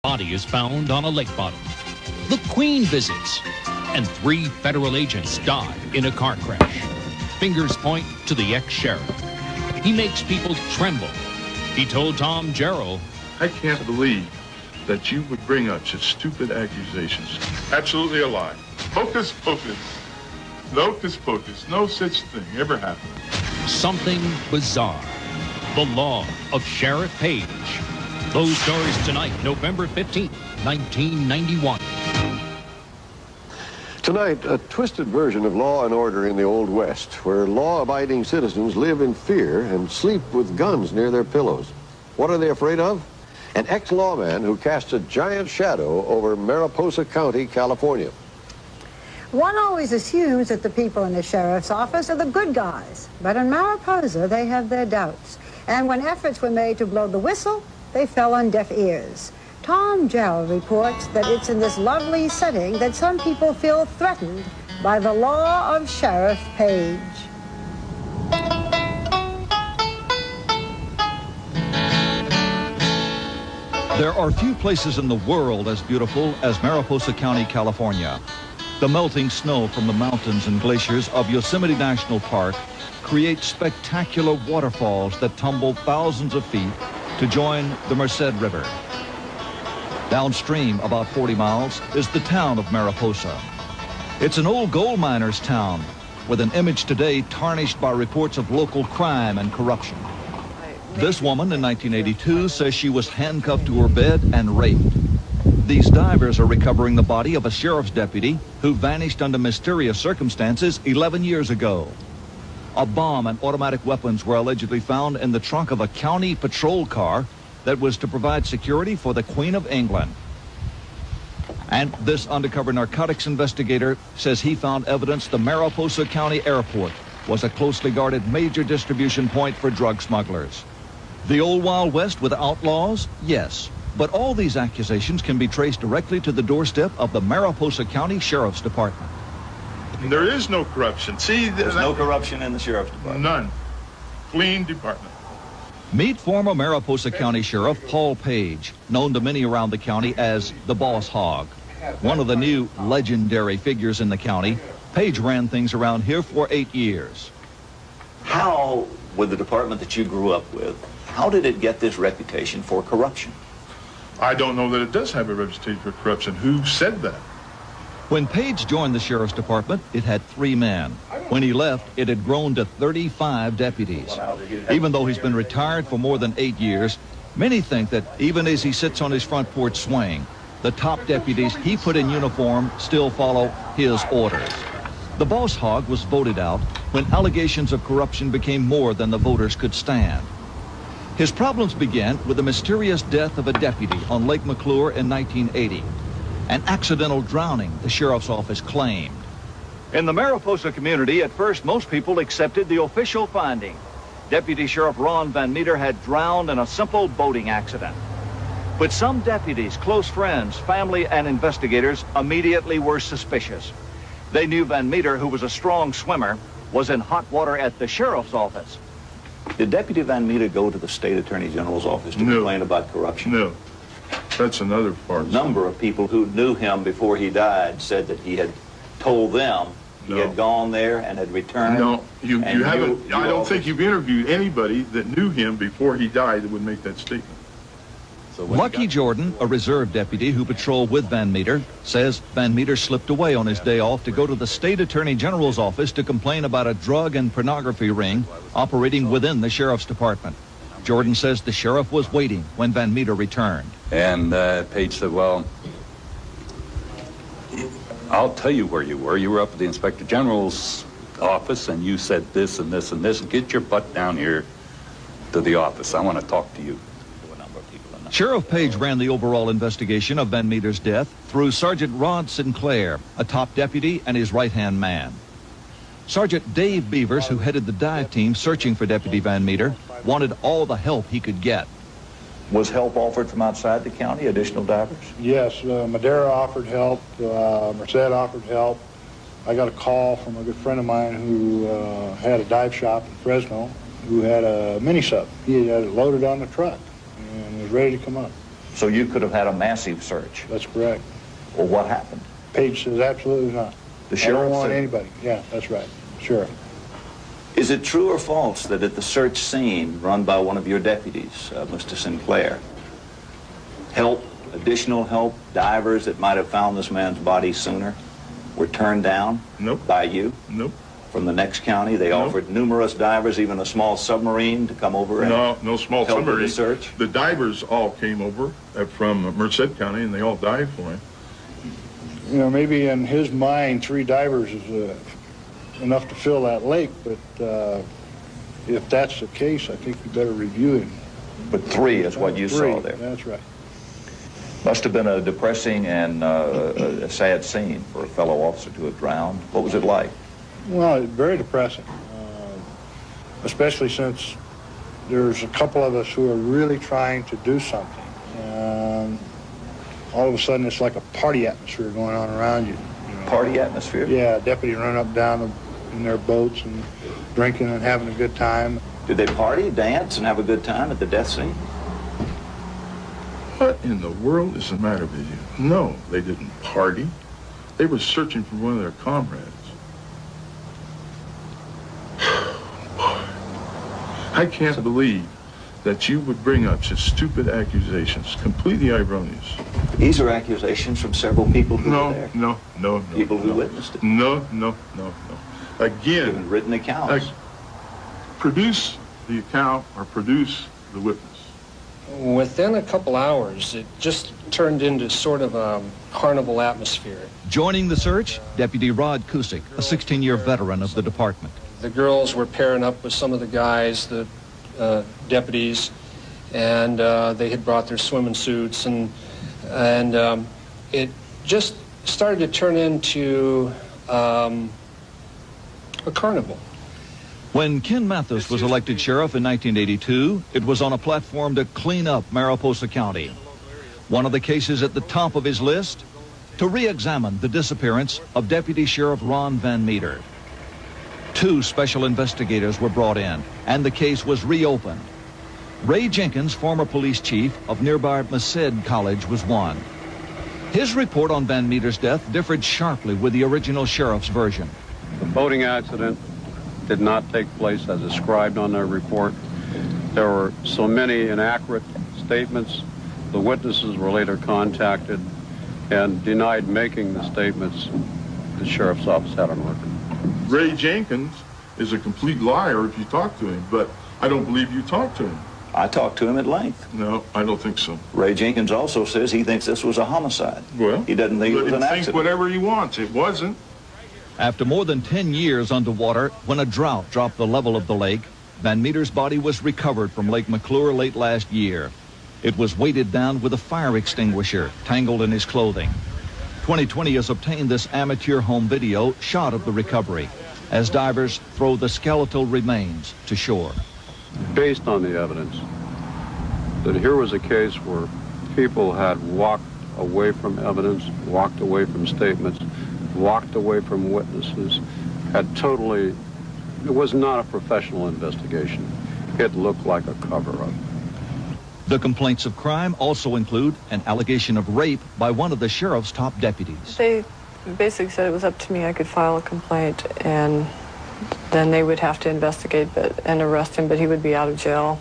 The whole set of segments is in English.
body is found on a lake bottom. The Queen visits, and 3 federal agents die in a car crash. Fingers point to the ex-sheriff. He makes people tremble. He told Tom Jarrell, "I can't believe that you would bring up such stupid accusations. Absolutely a lie. Hocus pocus. Locus pocus. No such thing ever happened." Something bizarre. The Law of Sheriff Paige. Those stories tonight, November 15th, 1991. Tonight, a twisted version of Law and Order in the Old West, where law-abiding citizens live in fear and sleep with guns near their pillows. What are they afraid of? An ex-lawman who casts a giant shadow over Mariposa County, California. One always assumes that the people in the sheriff's office are the good guys, but in Mariposa they have their doubts. And when efforts were made to blow the whistle, they fell on deaf ears. Tom Jarrell reports that it's in this lovely setting that some people feel threatened by the law of Sheriff Paige. There are few places in the world as beautiful as Mariposa County, California. The melting snow from the mountains and glaciers of Yosemite National Park creates spectacular waterfalls that tumble thousands of feet to join the Merced River. Downstream, about 40 miles, is the town of Mariposa. It's an old gold miner's town with an image today tarnished by reports of local crime and corruption. This woman in 1982 says she was handcuffed to her bed and raped. These divers are recovering the body of a sheriff's deputy who vanished under mysterious circumstances 11 years ago. A bomb and automatic weapons were allegedly found in the trunk of a county patrol car that was to provide security for the Queen of England. And this undercover narcotics investigator says he found evidence the Mariposa County Airport was a closely guarded major distribution point for drug smugglers. The old Wild West with outlaws? Yes. But all these accusations can be traced directly to the doorstep of the Mariposa County Sheriff's Department. There is no corruption. See, there's no corruption in the Sheriff's Department. None. Clean department. Meet former Mariposa County Sheriff Paul Paige, known to many around the county as the Boss Hog. One of the new legendary figures in the county, Paige ran things around here for 8 years. How, with the department that you grew up with, how did it get this reputation for corruption? I don't know that it does have a reputation for corruption. Who said that? When Paige joined the Sheriff's Department, it had 3 men. When he left, it had grown to 35 deputies. Even though he's been retired for more than 8 years, many think that even as he sits on his front porch swaying, the top deputies he put in uniform still follow his orders. The Boss Hog was voted out when allegations of corruption became more than the voters could stand. His problems began with the mysterious death of a deputy on Lake McClure in 1980. An accidental drowning, the sheriff's office claimed. In the Mariposa community, at first, most people accepted the official finding. Deputy Sheriff Ron Van Meter had drowned in a simple boating accident. But some deputies, close friends, family, and investigators immediately were suspicious. They knew Van Meter, who was a strong swimmer, was in hot water at the sheriff's office. Did Deputy Van Meter go to the State Attorney General's office to complain about corruption? No. That's another part. A number of people who knew him before he died said that he had told them he had gone there and had returned. No, you haven't. I don't think you've interviewed anybody that knew him before he died that would make that statement. So Lucky Jordan, a reserve deputy who patrolled with Van Meter, says Van Meter slipped away on his day off to go to the State Attorney General's office to complain about a drug and pornography ring operating within the Sheriff's Department. Jordan says the sheriff was waiting when Van Meter returned. And Paige said, well, I'll tell you where you were. You were up at the Inspector General's office, and you said this and this and this. Get your butt down here to the office. I want to talk to you. Sheriff Paige ran the overall investigation of Van Meter's death through Sergeant Rod Sinclair, a top deputy and his right-hand man. Sergeant Dave Beavers, who headed the dive team searching for Deputy Van Meter, wanted all the help he could get. Was help offered from outside the county, additional divers? Yes, Madera offered help, Merced offered help. I got a call from a good friend of mine who had a dive shop in Fresno, who had a mini sub. He had it loaded on the truck and was ready to come up. So you could have had a massive search. That's correct. Well, what happened? Paige says absolutely not. The I sheriff don't want said- anybody. Yeah, that's right. Sheriff. Is it true or false that at the search scene run by one of your deputies, Mr. Sinclair, additional help, divers that might have found this man's body sooner, were turned down? Nope. By you? Nope. From the next county, they Nope. offered numerous divers, even a small submarine, to come over and No small help with submarine. the search? The divers all came over from Merced County, and they all dived for him. You know, maybe in his mind, 3 divers is enough to fill that lake, but if that's the case, I think you better review him. But 3 is what you 3, saw there. That's right. Must have been a depressing and a sad scene for a fellow officer to have drowned. What was it like? Well, very depressing, especially since there's a couple of us who are really trying to do something. All of a sudden, it's like a party atmosphere going on around you. know. Party atmosphere? Yeah, deputy run up down in their boats and drinking and having a good time. Did they party, dance, and have a good time at the death scene? What in the world is the matter with you? No, they didn't party. They were searching for one of their comrades. I can't believe that you would bring up such stupid accusations, completely erroneous. These are accusations from several people who were there. No. People who witnessed it. No. Again, Even written accounts. Produce the account or produce the witness. Within a couple hours, it just turned into sort of a carnival atmosphere. Joining the search, Deputy Rod Cusick, a 16-year veteran of the department. The girls were pairing up with some of the guys, the deputies, and they had brought their swimming suits, and it just started to turn into a carnival. When Ken Mathis was elected sheriff in 1982, it was on a platform to clean up Mariposa County. One of the cases at the top of his list, to re-examine the disappearance of Deputy Sheriff Ron Van Meter. 2 special investigators were brought in, and the case was reopened. Ray Jenkins, former police chief of nearby Merced College, was one. His report on Van Meter's death differed sharply with the original sheriff's version. The boating accident did not take place as described on their report. There were so many inaccurate statements. The witnesses were later contacted and denied making the statements the sheriff's office had on record. Ray Jenkins is a complete liar if you talk to him, but I don't believe you talked to him. I talked to him at length. No, I don't think so. Ray Jenkins also says he thinks this was a homicide. Well, he doesn't think it was an think accident. whatever he wants. It wasn't. After more than 10 years underwater, when a drought dropped the level of the lake, Van Meter's body was recovered from Lake McClure late last year. It was weighted down with a fire extinguisher tangled in his clothing. 2020 has obtained this amateur home video shot of the recovery as divers throw the skeletal remains to shore. Based on the evidence, that here was a case where people had walked away from evidence, walked away from statements, walked away from witnesses, it was not a professional investigation. It looked like a cover-up. The complaints of crime also include an allegation of rape by one of the sheriff's top deputies. They basically said it was up to me. I could file a complaint, and then they would have to investigate and arrest him, but he would be out of jail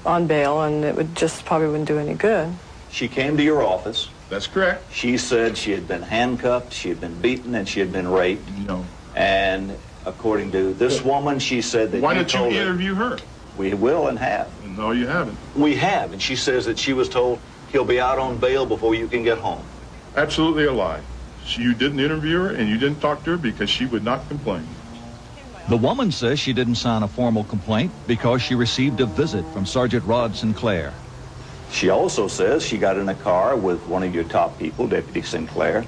on bail, and it would just probably wouldn't do any good. She came to your office. That's correct. She said she had been handcuffed, she had been beaten, and she had been raped. No. And according to this woman, she said that Why you don't you told her. interview her? We will and have. No, you haven't. We have, and she says that she was told he'll be out on bail before you can get home. Absolutely a lie. You didn't interview her and you didn't talk to her because she would not complain. The woman says she didn't sign a formal complaint because she received a visit from Sergeant Rod Sinclair. She also says she got in a car with one of your top people, Deputy Sinclair,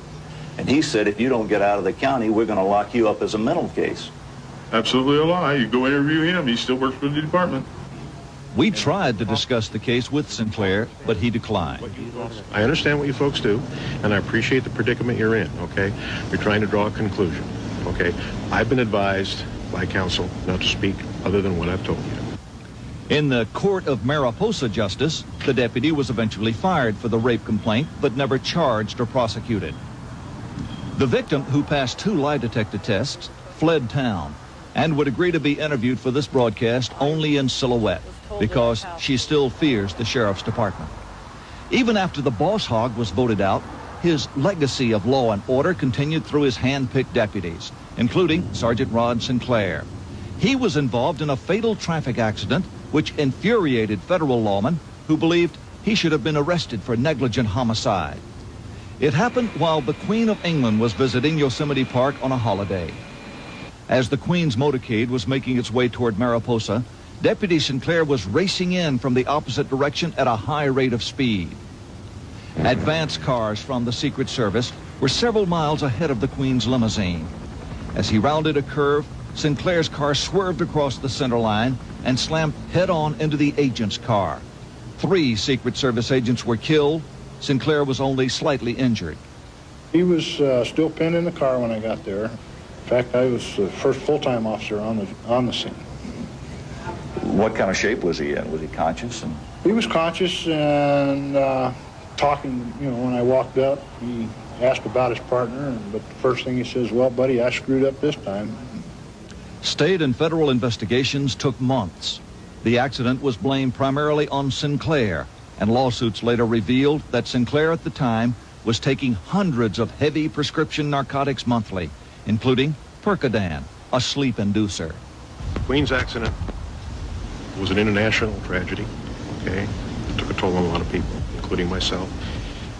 and he said if you don't get out of the county, we're going to lock you up as a mental case. Absolutely a lie. You go interview him, he still works for the department. We tried to discuss the case with Sinclair, but he declined. I understand what you folks do, and I appreciate the predicament you're in, okay? You're trying to draw a conclusion, okay? I've been advised by counsel not to speak other than what I've told you. In the court of Mariposa justice, the deputy was eventually fired for the rape complaint, but never charged or prosecuted. The victim, who passed 2 lie detector tests, fled town and would agree to be interviewed for this broadcast only in silhouette because she still fears the sheriff's department. Even after the boss hog was voted out, his legacy of law and order continued through his hand-picked deputies, including Sergeant Rod Sinclair. He was involved in a fatal traffic accident which infuriated federal lawmen who believed he should have been arrested for negligent homicide. It happened while the Queen of England was visiting Yosemite Park on a holiday. As the Queen's motorcade was making its way toward Mariposa, Deputy Sinclair was racing in from the opposite direction at a high rate of speed. Advance cars from the Secret Service were several miles ahead of the Queen's limousine. As he rounded a curve, Sinclair's car swerved across the center line and slammed head-on into the agent's car. 3 Secret Service agents were killed. Sinclair was only slightly injured. He was still pinned in the car when I got there. In fact, I was the first full-time officer on the scene. What kind of shape was he in? Was he conscious? He was conscious and talking, when I walked up, he asked about his partner, but the first thing he says, "Well, buddy, I screwed up this time." State and federal investigations took months. The accident was blamed primarily on Sinclair, and lawsuits later revealed that Sinclair at the time was taking hundreds of heavy prescription narcotics monthly, including Percodan, a sleep inducer. Queen's accident was an international tragedy, okay? It took a toll on a lot of people, including myself.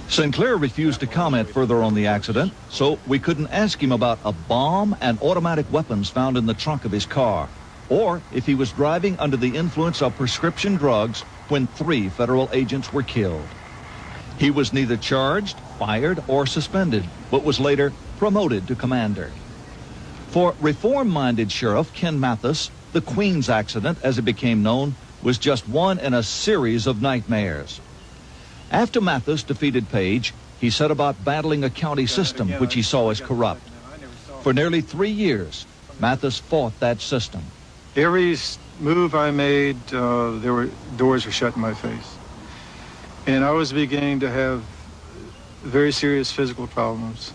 Sinclair refused to comment further on the accident, so we couldn't ask him about a bomb and automatic weapons found in the trunk of his car, or if he was driving under the influence of prescription drugs when 3 federal agents were killed. He was neither charged, fired, or suspended, but was later promoted to commander. For reform-minded Sheriff Ken Mathis, the Queen's accident, as it became known, was just one in a series of nightmares. After Mathis defeated Paige, he set about battling a county system which he saw as corrupt. For nearly 3 years, Mathis fought that system. Every move I made, doors were shut in my face. And I was beginning to have very serious physical problems.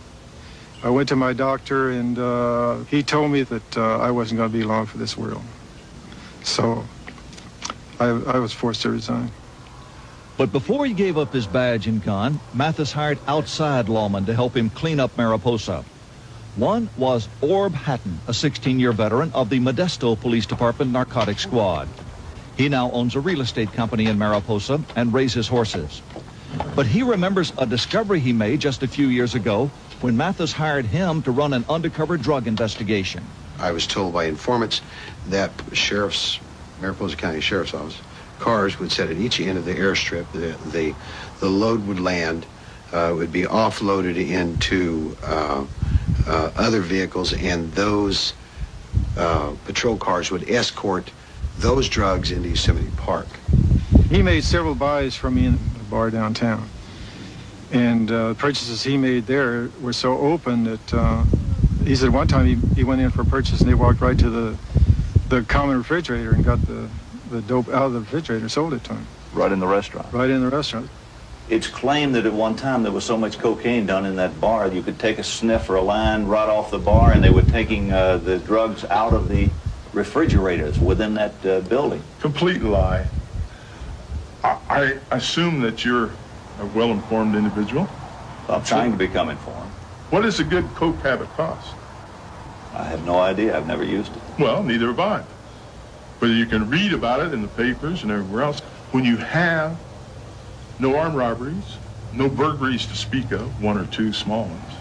I went to my doctor, and he told me that I wasn't going to be long for this world. So I was forced to resign. But before he gave up his badge and gun, Mathis hired outside lawmen to help him clean up Mariposa. One was Orb Hatton, a 16-year veteran of the Modesto Police Department Narcotics Squad. He now owns a real estate company in Mariposa and raises horses. But he remembers a discovery he made just a few years ago when Mathis hired him to run an undercover drug investigation. I was told by informants that Mariposa County Sheriff's Office cars would sit at each end of the airstrip. The load would land, would be offloaded into other vehicles, and those patrol cars would escort those drugs into Yosemite Park. He made several buys from me in the bar downtown. And purchases he made there were so open that he said one time he went in for a purchase and they walked right to the common refrigerator and got the dope out of the refrigerator, sold it to him. Right in the restaurant? Right in the restaurant. It's claimed that at one time there was so much cocaine done in that bar you could take a sniff or a line right off the bar, and they were taking the drugs out of the refrigerators within that building. Complete lie. I assume that you're a well-informed individual. I'm trying to become informed. What does a good coke habit cost? I have no idea. I've never used it. Well, neither have I. But you can read about it in the papers and everywhere else. When you have no armed robberies, no burglaries to speak of, 1 or 2 small ones,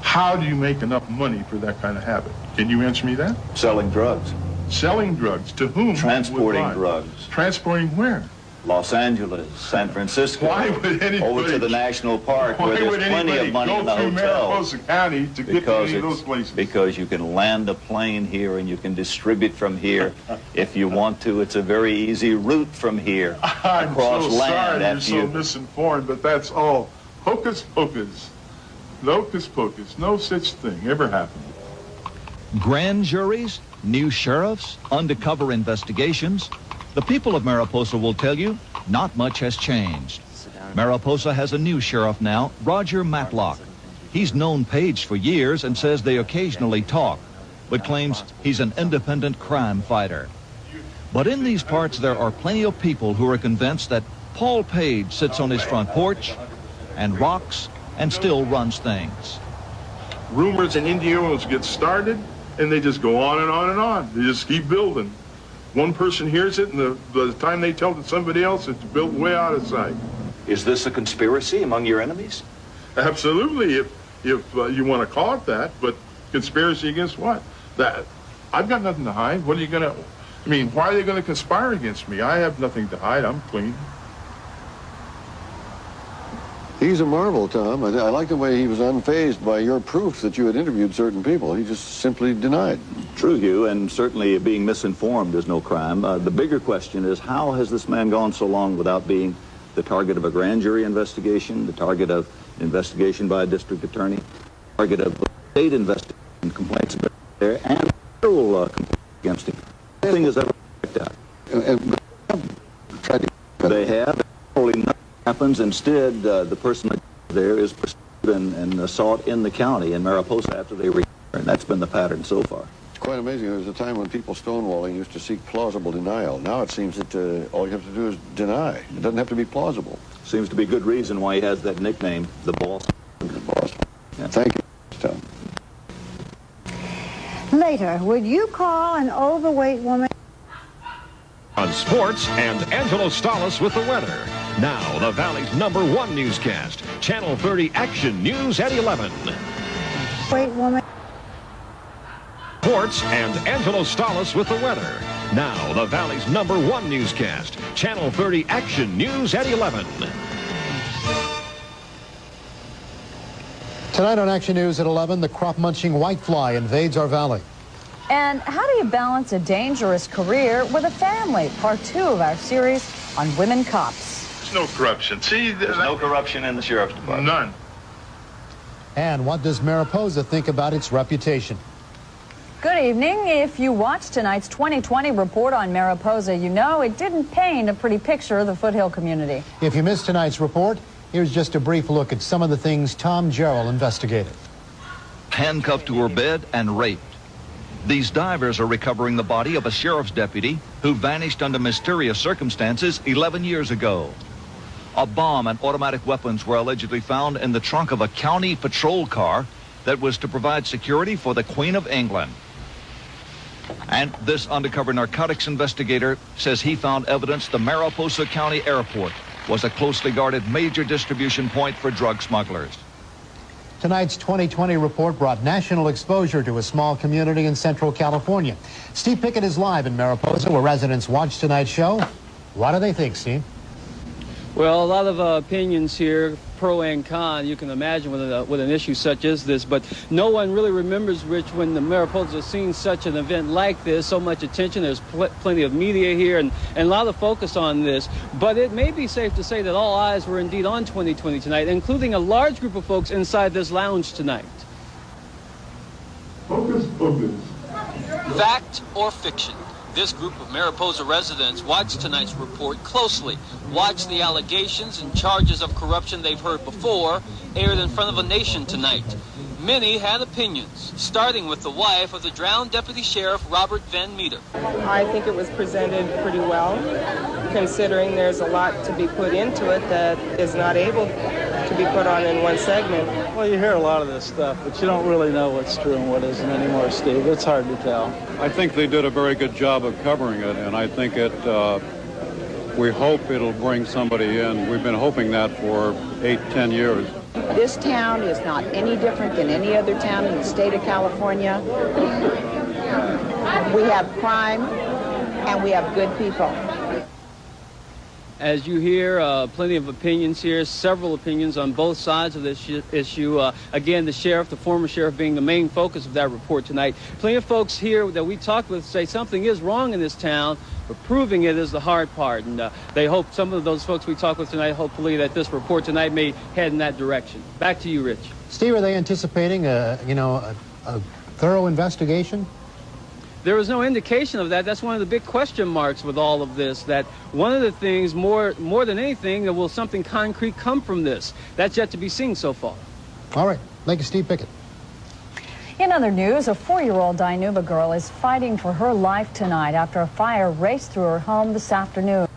how do you make enough money for that kind of habit? Can you answer me that? Selling drugs. Selling drugs. To whom? Transporting drugs. Transporting where? Los Angeles, San Francisco. Why would anybody, over to the national park where there's plenty of money in the hotels? Mariposa County to get to any of those places? Because you can land a plane here and you can distribute from here if you want to. It's a very easy route from here I'm across so land. Sorry you're so misinformed, but that's all hocus pocus, locus pocus. No such thing ever happened. Grand juries, new sheriffs, undercover investigations. The people of Mariposa will tell you not much has changed. Mariposa has a new sheriff now, Roger Matlock. He's known Paige for years and says they occasionally talk, but claims he's an independent crime fighter. But in these parts, there are plenty of people who are convinced that Paul Paige sits on his front porch and rocks and still runs things. Rumors and innuendos get started, and they just go on and on and on. They just keep building. One person hears it, and by the time they tell it to somebody else, it's built way out of sight. Is this a conspiracy among your enemies? Absolutely, if you want to call it that, but conspiracy against what? That I've got nothing to hide. What are you going to... I mean, why are they going to conspire against me? I have nothing to hide. I'm clean. He's a marvel, Tom. I like the way he was unfazed by your proof that you had interviewed certain people. He just simply denied. True, Hugh, and certainly being misinformed is no crime. The bigger question is, how has this man gone so long without being the target of a grand jury investigation, the target of investigation by a district attorney, target of state investigation complaints about there, and federal complaints against him? Nothing has ever worked out. They have. Only nothing happens. Instead, the person there is pursued and sought in the county in Mariposa after they return. That's been the pattern so far. It's quite amazing. There was a time when people stonewalling used to seek plausible denial. Now it seems that all you have to do is deny. It doesn't have to be plausible. Seems to be good reason why he has that nickname, the Boss. The Boss. Yeah. Thank you, Tom. Later, would you call an overweight woman? On sports, and Angelo Stalis with the weather. Now, the Valley's #1 newscast, Channel 30 Action News at 11. Weight woman. Sports, and Angelo Stalis with the weather. Now, the Valley's #1 newscast, Channel 30 Action News at 11. Tonight on Action News at 11, the crop-munching whitefly invades our valley. And how do you balance a dangerous career with a family? Part 2 of our series on women cops. There's no corruption. See, there's no corruption in the Sheriff's Department. None. And what does Mariposa think about its reputation? Good evening. If you watched tonight's 2020 report on Mariposa, you know it didn't paint a pretty picture of the foothill community. If you missed tonight's report, here's just a brief look at some of the things Tom Jarrell investigated. Handcuffed to her bed and raped. These divers are recovering the body of a sheriff's deputy who vanished under mysterious circumstances 11 years ago. A bomb and automatic weapons were allegedly found in the trunk of a county patrol car that was to provide security for the Queen of England. And this undercover narcotics investigator says he found evidence the Mariposa County Airport was a closely guarded major distribution point for drug smugglers. Tonight's 2020 report brought national exposure to a small community in Central California. Steve Pickett is live in Mariposa, where residents watch tonight's show. What do they think, Steve? Well, a lot of opinions here, pro and con, you can imagine with an issue such as this, but no one really remembers, Rich, when the Mariposa has seen such an event like this, so much attention. There's plenty of media here and a lot of focus on this, but it may be safe to say that all eyes were indeed on 2020 tonight, including a large group of folks inside this lounge tonight. Focus, focus. Fact or fiction? This group of Mariposa residents watched tonight's report closely, watched the allegations and charges of corruption they've heard before aired in front of a nation tonight. Many had opinions, starting with the wife of the drowned Deputy Sheriff Robert Van Meter. I think it was presented pretty well, considering there's a lot to be put into it that is not able to be put on in one segment. Well, you hear a lot of this stuff, but you don't really know what's true and what isn't anymore, Steve. It's hard to tell. I think they did a very good job of covering it, and I think we hope it'll bring somebody in. We've been hoping that for 8-10 years. This town is not any different than any other town in the state of California. We have crime and we have good people. As you hear, plenty of opinions here, several opinions on both sides of this issue. Again, the sheriff, the former sheriff, being the main focus of that report tonight. Plenty of folks here that we talked with say something is wrong in this town, but proving it is the hard part. And they hope, some of those folks we talked with tonight, hopefully that this report tonight may head in that direction. Back to you, Rich. Steve, are they anticipating a thorough investigation? There was no indication of that. That's one of the big question marks with all of this, that one of the things, more than anything, will something concrete come from this? That's yet to be seen so far. All right. Thank you, Steve Pickett. In other news, a 4-year-old Dinuba girl is fighting for her life tonight after a fire raced through her home this afternoon.